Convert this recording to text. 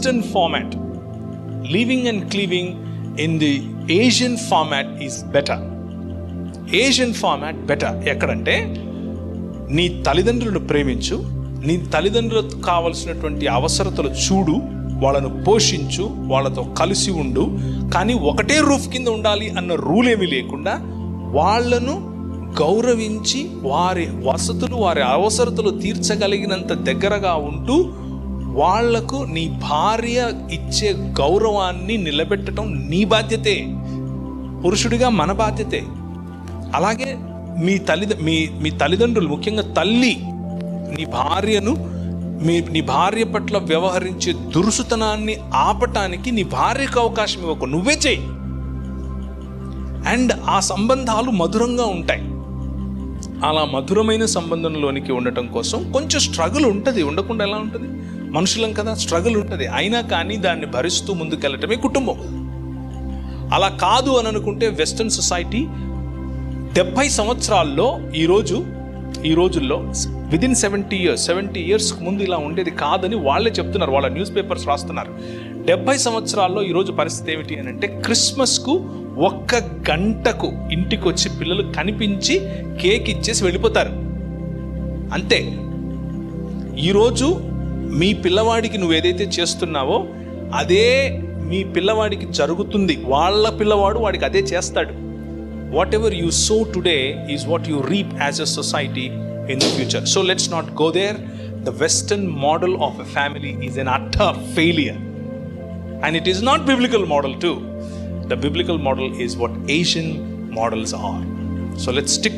Western format. Living and cleaving in the Asian format is better. Asian format better. ఎక్కడంటే నీ తల్లిదండ్రులను ప్రేమించు, నీ తల్లిదండ్రులకు కావలసినటువంటి అవసరతలు చూడు, వాళ్ళను పోషించు, వాళ్ళతో కలిసి ఉండు. కానీ ఒకటే రూఫ్ కింద ఉండాలి అన్న రూల్ ఏమీ లేకుండా వాళ్ళను గౌరవించి వారి వసతులు, వారి అవసరతలు తీర్చగలిగినంత దగ్గరగా ఉంటూ వాళ్లకు నీ భార్య ఇచ్చే గౌరవాన్ని నిలబెట్టడం నీ బాధ్యతే, పురుషుడిగా మన బాధ్యతే. అలాగే మీ తల్లిదండ్రులు, ముఖ్యంగా తల్లి, నీ భార్య పట్ల వ్యవహరించే దురుసుతనాన్ని ఆపటానికి నీ భార్యకు అవకాశం ఇవ్వకు, నువ్వే చేయి. అండ్ ఆ సంబంధాలు మధురంగా ఉంటాయి. అలా మధురమైన సంబంధంలోనికి ఉండటం కోసం కొంచెం స్ట్రగుల్ ఉంటుంది, ఉండకుండా ఎలా ఉంటుంది? మనుషులం కదా, స్ట్రగుల్ ఉంటుంది. అయినా కానీ దాన్ని భరిస్తూ ముందుకెళ్ళటమే కుటుంబం. అలా కాదు అని అనుకుంటే వెస్టర్న్ సొసైటీ 70 సంవత్సరాల్లో ఈ రోజుల్లో విదిన్ 70 years ముందు ఇలా ఉండేది కాదని వాళ్ళే చెప్తున్నారు, వాళ్ళ న్యూస్ పేపర్స్ రాస్తున్నారు. 70 సంవత్సరాల్లో ఈరోజు పరిస్థితి ఏమిటి అని అంటే, క్రిస్మస్కు 1 గంటకు ఇంటికి వచ్చి పిల్లలు కనిపించి కేక్ ఇచ్చేసి వెళ్ళిపోతారు, అంతే. ఈరోజు మీ పిల్లవాడికి నువ్వు ఏదైతే చేస్తున్నావో అదే మీ పిల్లవాడికి జరుగుతుంది. వాళ్ళ పిల్లవాడు వాడికి అదే చేస్తాడు. What ever you so today is what you reap as a society in the future. So let's not go there. The Western model of a family is an utter failure, and it is not biblical model too. The biblical model is what Asian models are. So let's stick